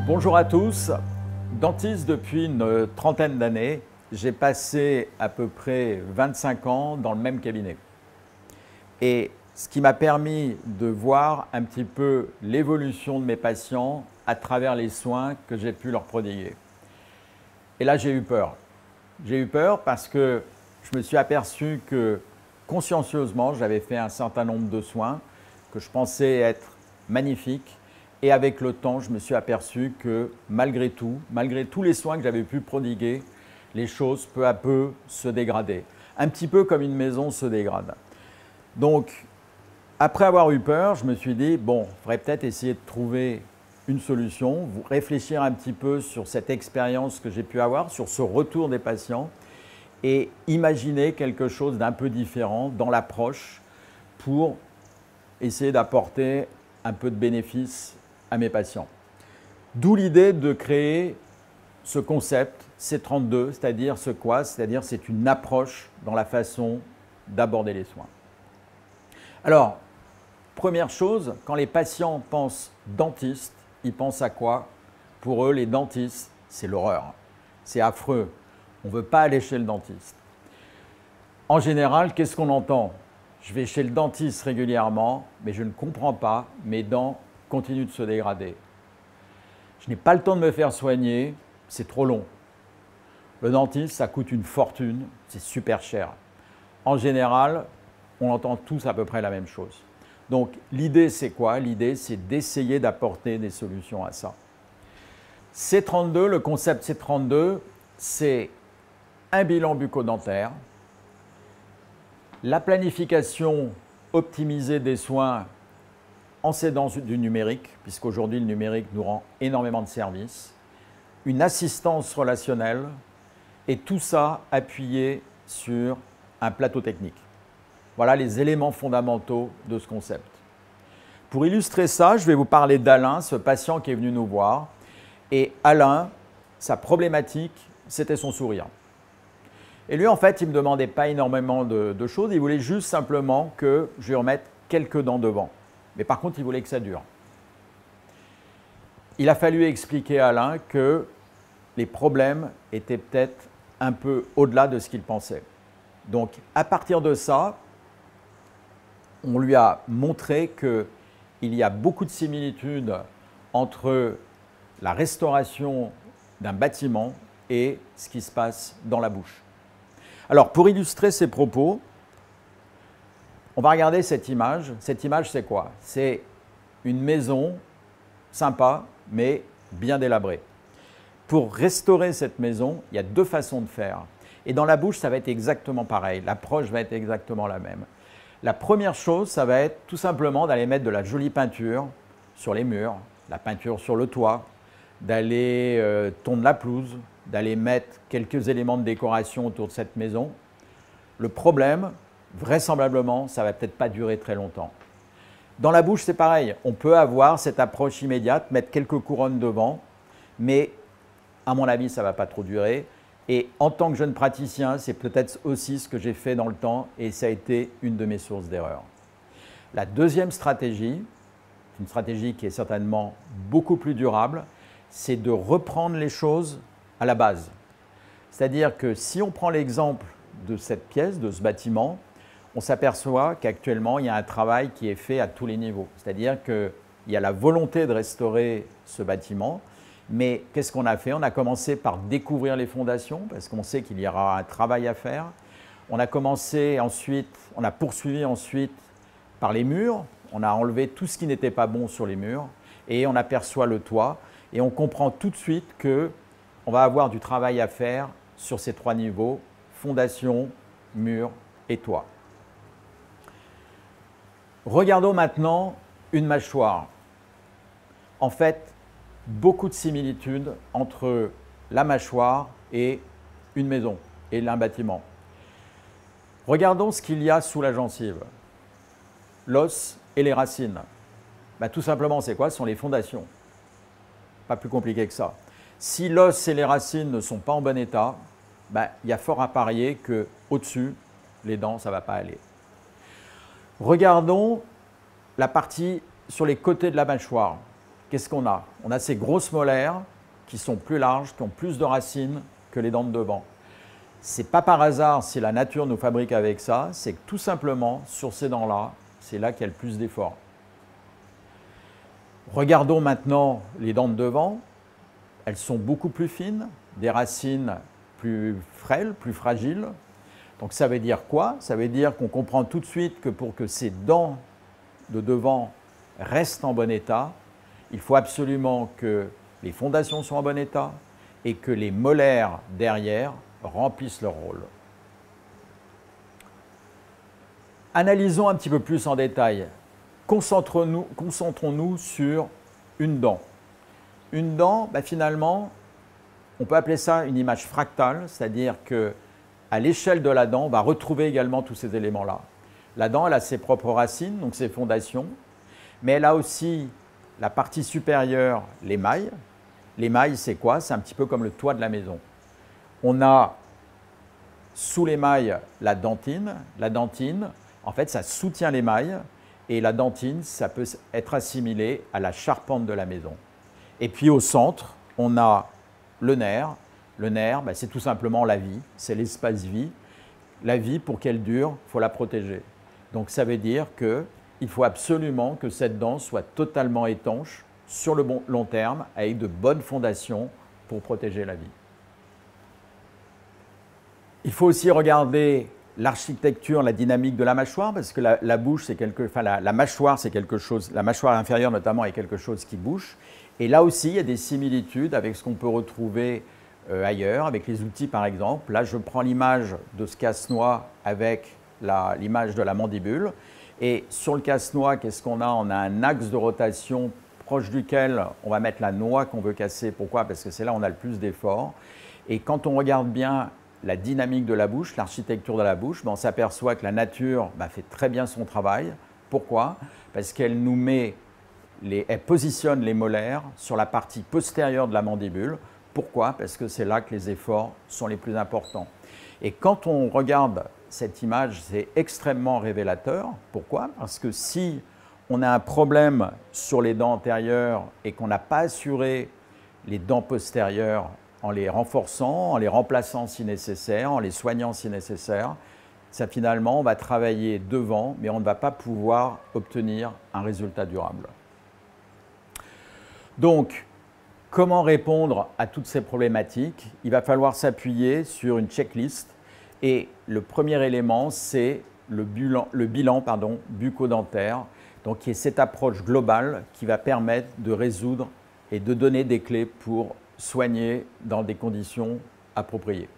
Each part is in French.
Bonjour à tous, dentiste depuis une trentaine d'années. J'ai passé à peu près 25 ans dans le même cabinet. Et ce qui m'a permis de voir un petit peu l'évolution de mes patients à travers les soins que j'ai pu leur prodiguer. Et là, j'ai eu peur. J'ai eu peur parce que je me suis aperçu que consciencieusement, j'avais fait un certain nombre de soins que je pensais être magnifiques. Et avec le temps, je me suis aperçu que malgré tous les soins que j'avais pu prodiguer, les choses peu à peu se dégradaient. Un petit peu comme une maison se dégrade. Donc, après avoir eu peur, je me suis dit, bon, il faudrait peut-être essayer de trouver une solution, réfléchir un petit peu sur cette expérience que j'ai pu avoir, sur ce retour des patients et imaginer quelque chose d'un peu différent dans l'approche pour essayer d'apporter un peu de bénéfice à mes patients. D'où l'idée de créer ce concept C32, c'est-à-dire ce quoi? C'est-à-dire c'est une approche dans la façon d'aborder les soins. Alors, première chose, quand les patients pensent dentiste, ils pensent à quoi? Pour eux, les dentistes, c'est l'horreur. C'est affreux. On ne veut pas aller chez le dentiste. En général, qu'est-ce qu'on entend? Je vais chez le dentiste régulièrement, mais je ne comprends pas, mes dents continuent de se dégrader. Je n'ai pas le temps de me faire soigner, c'est trop long. Le dentiste, ça coûte une fortune, c'est super cher. En général, on entend tous à peu près la même chose. Donc l'idée, c'est quoi? L'idée, c'est d'essayer d'apporter des solutions à ça. C32, le concept C32, c'est un bilan bucco-dentaire, la planification optimisée des soins en s'aidant du numérique, puisqu'aujourd'hui le numérique nous rend énormément de services, une assistance relationnelle et tout ça appuyé sur un plateau technique. Voilà les éléments fondamentaux de ce concept. Pour illustrer ça, je vais vous parler d'Alain, ce patient qui est venu nous voir. Et Alain, sa problématique, c'était son sourire. Et lui, en fait, il ne me demandait pas énormément de choses, il voulait juste simplement que je lui remette quelques dents devant. Mais par contre, il voulait que ça dure. Il a fallu expliquer à Alain que les problèmes étaient peut-être un peu au-delà de ce qu'il pensait. Donc, à partir de ça, on lui a montré qu'il y a beaucoup de similitudes entre la restauration d'un bâtiment et ce qui se passe dans la bouche. Alors, pour illustrer ces propos, on va regarder cette image. Cette image, c'est quoi? C'est une maison sympa, mais bien délabrée. Pour restaurer cette maison, il y a deux façons de faire. Et dans la bouche, ça va être exactement pareil. L'approche va être exactement la même. La première chose, ça va être tout simplement d'aller mettre de la jolie peinture sur les murs, la peinture sur le toit, d'aller tondre la pelouse, d'aller mettre quelques éléments de décoration autour de cette maison. Le problème, vraisemblablement, ça ne va peut-être pas durer très longtemps. Dans la bouche, c'est pareil. On peut avoir cette approche immédiate, mettre quelques couronnes devant, mais à mon avis, ça ne va pas trop durer. Et en tant que jeune praticien, c'est peut-être aussi ce que j'ai fait dans le temps et ça a été une de mes sources d'erreur. La deuxième stratégie, une stratégie qui est certainement beaucoup plus durable, c'est de reprendre les choses à la base. C'est-à-dire que si on prend l'exemple de cette pièce, de ce bâtiment, on s'aperçoit qu'actuellement, il y a un travail qui est fait à tous les niveaux. C'est-à-dire qu'il y a la volonté de restaurer ce bâtiment, mais qu'est-ce qu'on a fait? On a commencé par découvrir les fondations, parce qu'on sait qu'il y aura un travail à faire. On a poursuivi ensuite par les murs. On a enlevé tout ce qui n'était pas bon sur les murs, et on aperçoit le toit, et on comprend tout de suite qu'on va avoir du travail à faire sur ces trois niveaux, fondation, mur et toit. Regardons maintenant une mâchoire. En fait, beaucoup de similitudes entre la mâchoire et une maison et un bâtiment. Regardons ce qu'il y a sous la gencive. L'os et les racines. Tout simplement, c'est quoi? Ce sont les fondations. Pas plus compliqué que ça. Si l'os et les racines ne sont pas en bon état, il y a fort à parier qu'au-dessus, les dents, ça ne va pas aller. Regardons la partie sur les côtés de la mâchoire. qu'est-ce qu'on a? On a ces grosses molaires qui sont plus larges, qui ont plus de racines que les dents de devant. Ce n'est pas par hasard si la nature nous fabrique avec ça, c'est que tout simplement, sur ces dents-là, c'est là qu'il y a le plus d'efforts. Regardons maintenant les dents de devant. Elles sont beaucoup plus fines, des racines plus frêles, plus fragiles. Donc ça veut dire quoi? Ça veut dire qu'on comprend tout de suite que pour que ces dents de devant restent en bon état, il faut absolument que les fondations soient en bon état et que les molaires derrière remplissent leur rôle. Analysons un petit peu plus en détail. Concentrons-nous sur une dent. Une dent, finalement, on peut appeler ça une image fractale, c'est-à-dire qu'à l'échelle de la dent, on va retrouver également tous ces éléments-là. La dent, elle a ses propres racines, donc ses fondations, mais elle a aussi la partie supérieure, l'émail. L'émail, c'est quoi? C'est un petit peu comme le toit de la maison. On a sous l'émail la dentine. La dentine, en fait, ça soutient l'émail. Et la dentine, ça peut être assimilé à la charpente de la maison. Et puis au centre, on a le nerf. Le nerf, c'est tout simplement la vie, c'est l'espace vie. La vie, pour qu'elle dure, il faut la protéger. Donc ça veut dire qu'il faut absolument que cette dent soit totalement étanche sur le long terme, avec de bonnes fondations pour protéger la vie. Il faut aussi regarder l'architecture, la dynamique de la mâchoire, parce que la bouche, c'est la mâchoire, c'est quelque chose, la mâchoire inférieure notamment est quelque chose qui bouge. Et là aussi, il y a des similitudes avec ce qu'on peut retrouver ailleurs, avec les outils par exemple. Là, je prends l'image de ce casse-noix avec l'image de la mandibule. Et sur le casse-noix, qu'est-ce qu'on a? On a un axe de rotation proche duquel on va mettre la noix qu'on veut casser. Pourquoi? Parce que c'est là où on a le plus d'efforts. Et quand on regarde bien la dynamique de la bouche, l'architecture de la bouche, on s'aperçoit que la nature fait très bien son travail. Pourquoi? Parce qu'elle nous met, elle positionne les molaires sur la partie postérieure de la mandibule. Pourquoi? Parce que c'est là que les efforts sont les plus importants. Et quand on regarde cette image, c'est extrêmement révélateur. Pourquoi? Parce que si on a un problème sur les dents antérieures et qu'on n'a pas assuré les dents postérieures en les renforçant, en les remplaçant si nécessaire, en les soignant si nécessaire, ça finalement, on va travailler devant, mais on ne va pas pouvoir obtenir un résultat durable. Donc, comment répondre à toutes ces problématiques? Il va falloir s'appuyer sur une checklist. Et le premier élément, c'est le bilan bucco-dentaire, donc qui est cette approche globale qui va permettre de résoudre et de donner des clés pour soigner dans des conditions appropriées.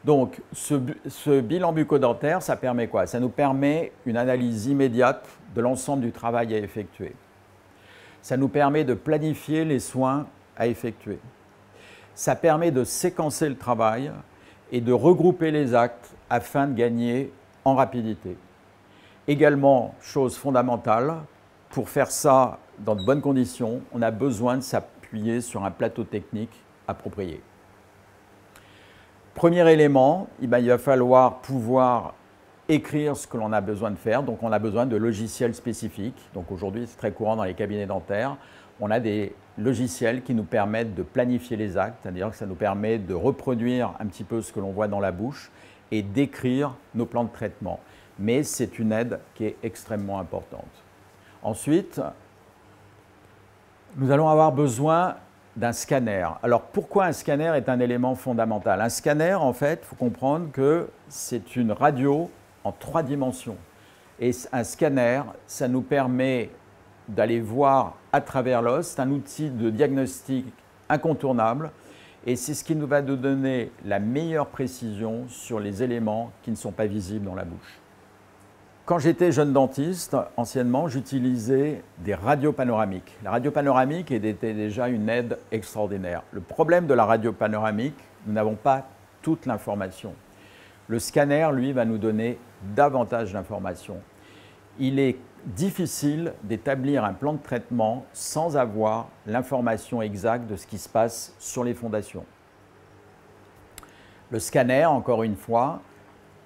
Donc, ce bilan bucco-dentaire, ça permet quoi? Ça nous permet une analyse immédiate de l'ensemble du travail à effectuer. Ça nous permet de planifier les soins à effectuer. Ça permet de séquencer le travail et de regrouper les actes afin de gagner en rapidité. Également, chose fondamentale, pour faire ça dans de bonnes conditions, on a besoin de s'appuyer sur un plateau technique approprié. Premier élément, il va falloir pouvoir écrire ce que l'on a besoin de faire. Donc, on a besoin de logiciels spécifiques. Donc, aujourd'hui, c'est très courant dans les cabinets dentaires. On a des logiciels qui nous permettent de planifier les actes, c'est-à-dire que ça nous permet de reproduire un petit peu ce que l'on voit dans la bouche et d'écrire nos plans de traitement. Mais c'est une aide qui est extrêmement importante. Ensuite, nous allons avoir besoin d'un scanner. Alors, pourquoi un scanner est un élément fondamental? Un scanner, en fait, il faut comprendre que c'est une radio en 3 dimensions. Et un scanner, ça nous permet d'aller voir à travers l'os. C'est un outil de diagnostic incontournable et c'est ce qui nous va nous donner la meilleure précision sur les éléments qui ne sont pas visibles dans la bouche. Quand j'étais jeune dentiste, anciennement, j'utilisais des radios panoramiques. La radio panoramique était déjà une aide extraordinaire. Le problème de la radio panoramique, nous n'avons pas toute l'information. Le scanner, lui, va nous donner davantage d'informations. Il est difficile d'établir un plan de traitement sans avoir l'information exacte de ce qui se passe sur les fondations. Le scanner, encore une fois,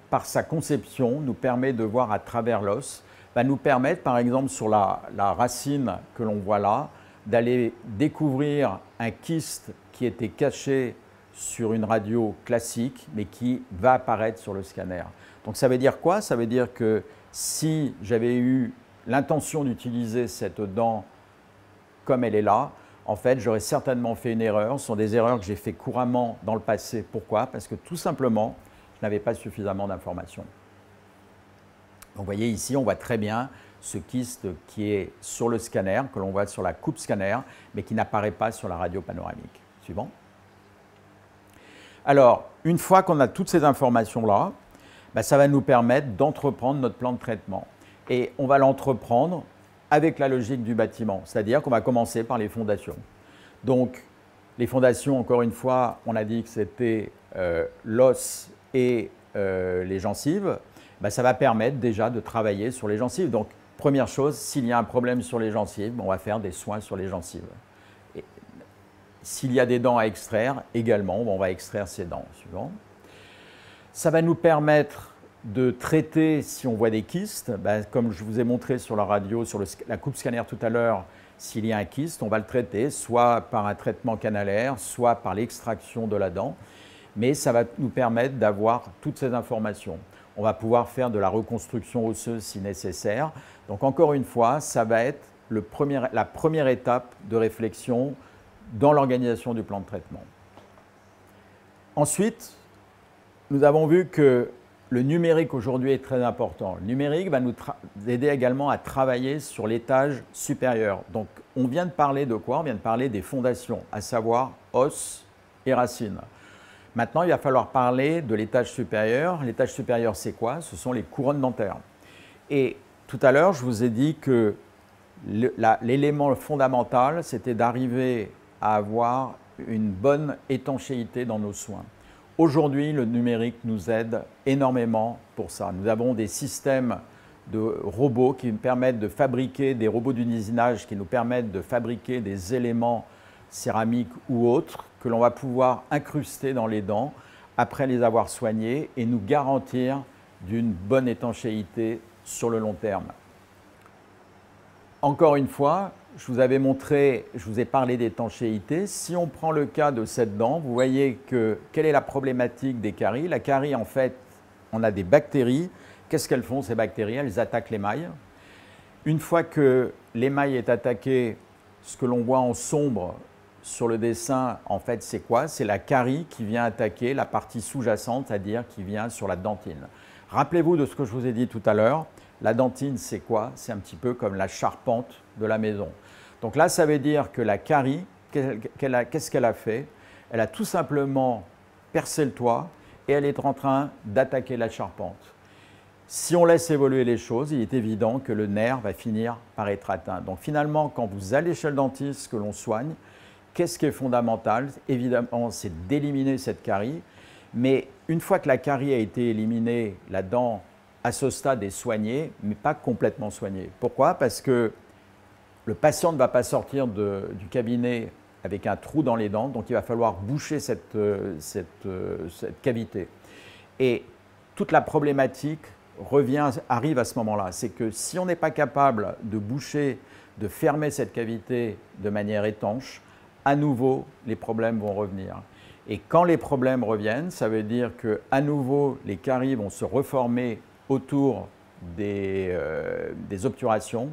par sa conception, nous permet de voir à travers l'os, va nous permettre, par exemple, sur la racine que l'on voit là, d'aller découvrir un kyste qui était caché sur une radio classique, mais qui va apparaître sur le scanner. Donc ça veut dire quoi? Ça veut dire que si j'avais eu l'intention d'utiliser cette dent comme elle est là, en fait, j'aurais certainement fait une erreur. Ce sont des erreurs que j'ai fait couramment dans le passé. Pourquoi? Parce que tout simplement, je n'avais pas suffisamment d'informations. Donc vous voyez ici, on voit très bien ce kyste qui est sur le scanner, que l'on voit sur la coupe scanner, mais qui n'apparaît pas sur la radio panoramique. Suivant. Alors, une fois qu'on a toutes ces informations-là, ça va nous permettre d'entreprendre notre plan de traitement. Et on va l'entreprendre avec la logique du bâtiment, c'est-à-dire qu'on va commencer par les fondations. Donc, les fondations, encore une fois, on a dit que c'était l'os et les gencives. Ça va permettre déjà de travailler sur les gencives. Donc, première chose, s'il y a un problème sur les gencives, on va faire des soins sur les gencives. S'il y a des dents à extraire, également, on va extraire ces dents. Suivant. Ça va nous permettre de traiter, si on voit des kystes, comme je vous ai montré sur la radio, sur la coupe scanner tout à l'heure, s'il y a un kyste, on va le traiter soit par un traitement canalaire, soit par l'extraction de la dent. Mais ça va nous permettre d'avoir toutes ces informations. On va pouvoir faire de la reconstruction osseuse si nécessaire. Donc encore une fois, ça va être la première étape de réflexion dans l'organisation du plan de traitement. Ensuite, nous avons vu que le numérique aujourd'hui est très important. Le numérique va nous aider également à travailler sur l'étage supérieur. Donc on vient de parler de quoi? On vient de parler des fondations, à savoir os et racines. Maintenant, il va falloir parler de l'étage supérieur. L'étage supérieur, c'est quoi? Ce sont les couronnes dentaires. Et tout à l'heure, je vous ai dit que l'élément fondamental, c'était d'arriver à avoir une bonne étanchéité dans nos soins. Aujourd'hui, le numérique nous aide énormément pour ça. Nous avons des systèmes de robots qui nous permettent de fabriquer des robots d'usinage, qui nous permettent de fabriquer des éléments céramiques ou autres que l'on va pouvoir incruster dans les dents après les avoir soignés et nous garantir d'une bonne étanchéité sur le long terme. Encore une fois, je vous avais montré, je vous ai parlé d'étanchéité. Si on prend le cas de cette dent, vous voyez que quelle est la problématique des caries? La carie, en fait, on a des bactéries. Qu'est-ce qu'elles font, ces bactéries? Elles attaquent l'émail. Une fois que l'émail est attaqué, ce que l'on voit en sombre sur le dessin, en fait, c'est quoi? C'est la carie qui vient attaquer la partie sous-jacente, c'est-à-dire qui vient sur la dentine. Rappelez-vous de ce que je vous ai dit tout à l'heure. La dentine, c'est quoi? C'est un petit peu comme la charpente de la maison. Donc là, ça veut dire que la carie, qu'est-ce qu'elle a fait? Elle a tout simplement percé le toit et elle est en train d'attaquer la charpente. Si on laisse évoluer les choses, il est évident que le nerf va finir par être atteint. Donc finalement, quand vous allez chez le dentiste, que l'on soigne, qu'est-ce qui est fondamental? Évidemment, c'est d'éliminer cette carie. Mais une fois que la carie a été éliminée, la dent à ce stade est soignée, mais pas complètement soignée. Pourquoi? Parce que le patient ne va pas sortir du cabinet avec un trou dans les dents, donc il va falloir boucher cette cavité. Et toute la problématique arrive à ce moment-là. C'est que si on n'est pas capable de boucher, de fermer cette cavité de manière étanche, à nouveau, les problèmes vont revenir. Et quand les problèmes reviennent, ça veut dire qu'à nouveau, les caries vont se reformer autour des obturations.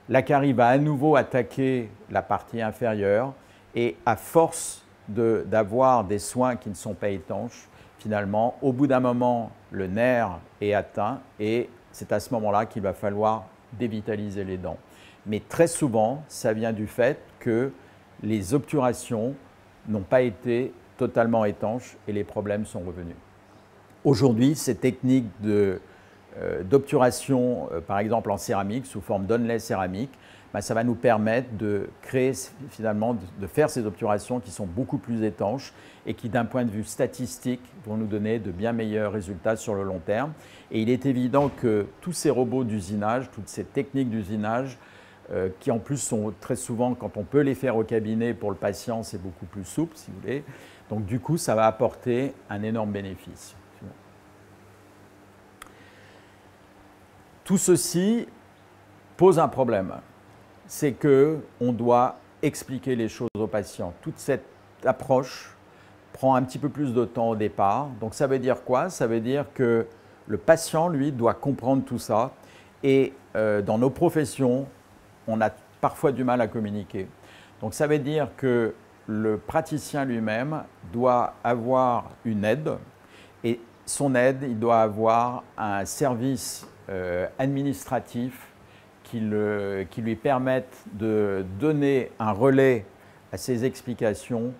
La carie va à nouveau attaquer la partie inférieure et à force d'avoir des soins qui ne sont pas étanches, finalement, au bout d'un moment, le nerf est atteint et c'est à ce moment-là qu'il va falloir dévitaliser les dents. Mais très souvent, ça vient du fait que les obturations n'ont pas été totalement étanches et les problèmes sont revenus. Aujourd'hui, ces techniques d'obturation, par exemple en céramique, sous forme d'onlay céramique, ça va nous permettre de créer finalement, de faire ces obturations qui sont beaucoup plus étanches et qui, d'un point de vue statistique, vont nous donner de bien meilleurs résultats sur le long terme. Et il est évident que tous ces robots d'usinage, toutes ces techniques d'usinage, qui en plus sont très souvent, quand on peut les faire au cabinet pour le patient, c'est beaucoup plus souple, si vous voulez. Donc du coup, ça va apporter un énorme bénéfice. Tout ceci pose un problème. c'est qu'on doit expliquer les choses aux patients. Toute cette approche prend un petit peu plus de temps au départ. Donc ça veut dire quoi? Ça veut dire que le patient, lui, doit comprendre tout ça. Et dans nos professions, on a parfois du mal à communiquer. Donc ça veut dire que le praticien lui-même doit avoir une aide. Et son aide, il doit avoir un service administratif qui lui permette de donner un relais à ses explications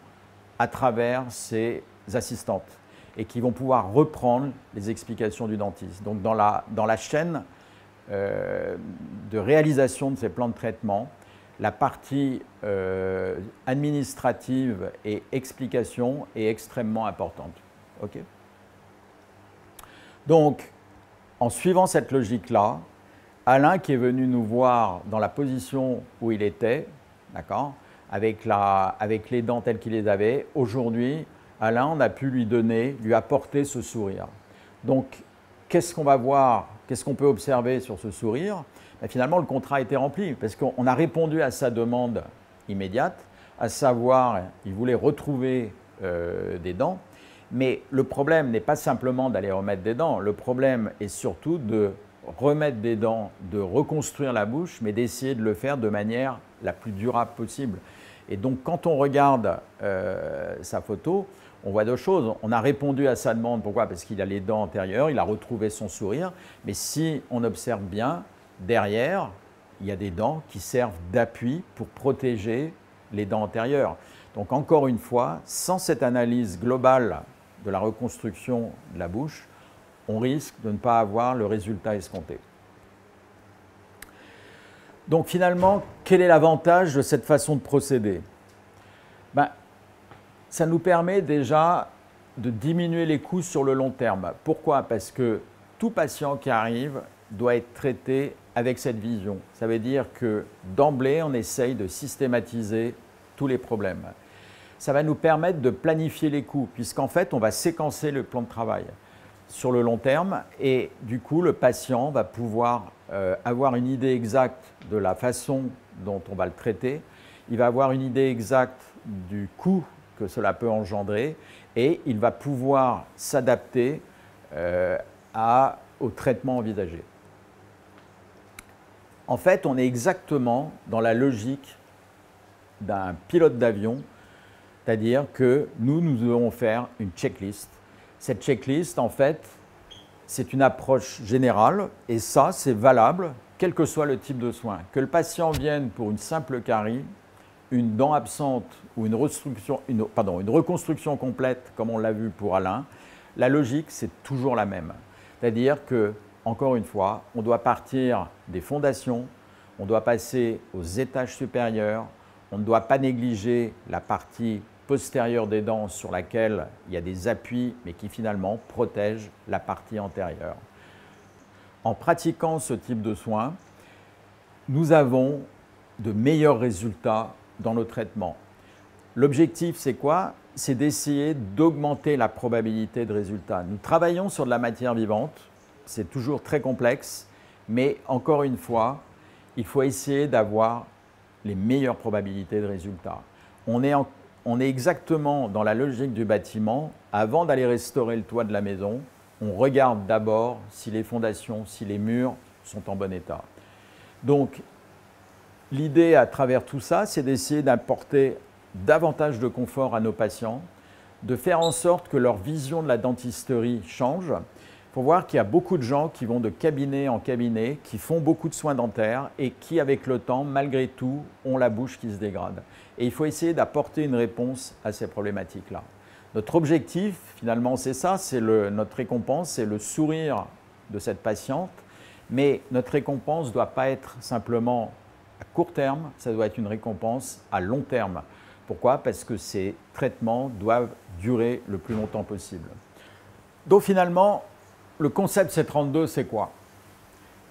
à travers ses assistantes et qui vont pouvoir reprendre les explications du dentiste. Donc dans la chaîne de réalisation de ces plans de traitement, la partie administrative et explication est extrêmement importante. Okay. Donc, en suivant cette logique-là, Alain, qui est venu nous voir dans la position où il était, d'accord, avec les dents telles qu'il les avait, aujourd'hui, Alain, on a pu lui apporter ce sourire. Donc, qu'est-ce qu'on va voir, qu'est-ce qu'on peut observer sur ce sourire? Ben, finalement, le contrat a été rempli parce qu'on a répondu à sa demande immédiate, à savoir, il voulait retrouver des dents. Mais le problème n'est pas simplement d'aller remettre des dents, le problème est surtout de remettre des dents, de reconstruire la bouche, mais d'essayer de le faire de manière la plus durable possible. Et donc, quand on regarde sa photo, on voit deux choses. On a répondu à sa demande. Pourquoi? Parce qu'il a les dents antérieures, il a retrouvé son sourire. Mais si on observe bien, derrière, il y a des dents qui servent d'appui pour protéger les dents antérieures. Donc, encore une fois, sans cette analyse globale de la reconstruction de la bouche, on risque de ne pas avoir le résultat escompté. Donc finalement, quel est l'avantage de cette façon de procéder? Ben, ça nous permet déjà de diminuer les coûts sur le long terme. Pourquoi? Parce que tout patient qui arrive doit être traité avec cette vision. Ça veut dire que d'emblée, on essaye de systématiser tous les problèmes. Ça va nous permettre de planifier les coûts, puisqu'en fait, on va séquencer le plan de travail sur le long terme et du coup, le patient va pouvoir avoir une idée exacte de la façon dont on va le traiter. Il va avoir une idée exacte du coût que cela peut engendrer et il va pouvoir s'adapter au traitement envisagé. En fait, on est exactement dans la logique d'un pilote d'avion, c'est-à-dire que nous devons faire une checklist. Cette checklist, en fait, c'est une approche générale et ça, c'est valable quel que soit le type de soin. Que le patient vienne pour une simple carie, une dent absente ou une reconstruction complète, comme on l'a vu pour Alain, la logique, c'est toujours la même. C'est-à-dire que, encore une fois, on doit partir des fondations, on doit passer aux étages supérieurs, on ne doit pas négliger la partie postérieure des dents sur laquelle il y a des appuis, mais qui finalement protègent la partie antérieure. En pratiquant ce type de soins, nous avons de meilleurs résultats dans nos traitements. L'objectif, c'est quoi? C'est d'essayer d'augmenter la probabilité de résultat. Nous travaillons sur de la matière vivante, c'est toujours très complexe, mais encore une fois, il faut essayer d'avoir les meilleures probabilités de résultat. On est exactement dans la logique du bâtiment. Avant d'aller restaurer le toit de la maison, on regarde d'abord si les fondations, si les murs sont en bon état. Donc, l'idée à travers tout ça, c'est d'essayer d'apporter davantage de confort à nos patients, de faire en sorte que leur vision de la dentisterie change. Il faut voir qu'il y a beaucoup de gens qui vont de cabinet en cabinet, qui font beaucoup de soins dentaires et qui, avec le temps, malgré tout, ont la bouche qui se dégrade. Et il faut essayer d'apporter une réponse à ces problématiques-là. Notre objectif, finalement, c'est ça, c'est notre récompense, c'est le sourire de cette patiente. Mais notre récompense ne doit pas être simplement à court terme, ça doit être une récompense à long terme. Pourquoi? Parce que ces traitements doivent durer le plus longtemps possible. Donc finalement, le concept C32, c'est quoi?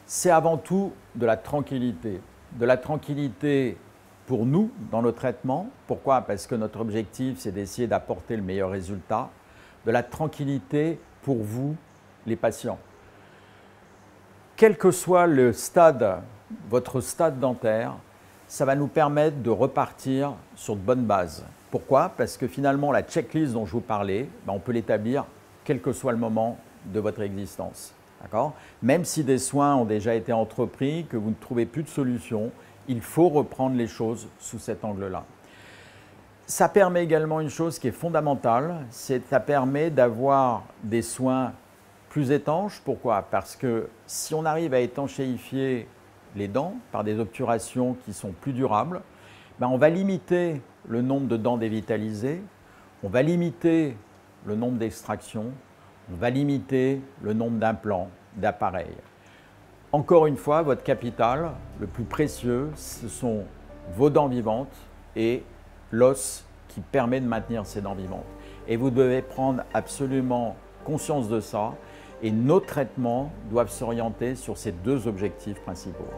C'est avant tout de la tranquillité. De la tranquillité pour nous dans nos traitements. Pourquoi? Parce que notre objectif, c'est d'essayer d'apporter le meilleur résultat. De la tranquillité pour vous, les patients. Quel que soit le stade, votre stade dentaire, ça va nous permettre de repartir sur de bonnes bases. Pourquoi? Parce que finalement, la checklist dont je vous parlais, on peut l'établir quel que soit le moment de votre existence. Même si des soins ont déjà été entrepris, que vous ne trouvez plus de solution, il faut reprendre les choses sous cet angle-là. Ça permet également une chose qui est fondamentale, c'est que ça permet d'avoir des soins plus étanches. Pourquoi? Parce que si on arrive à étanchéifier les dents par des obturations qui sont plus durables, on va limiter le nombre de dents dévitalisées, on va limiter le nombre d'extractions, on va limiter le nombre d'implants, d'appareils. Encore une fois, votre capital, le plus précieux, ce sont vos dents vivantes et l'os qui permet de maintenir ces dents vivantes. Et vous devez prendre absolument conscience de ça et nos traitements doivent s'orienter sur ces deux objectifs principaux.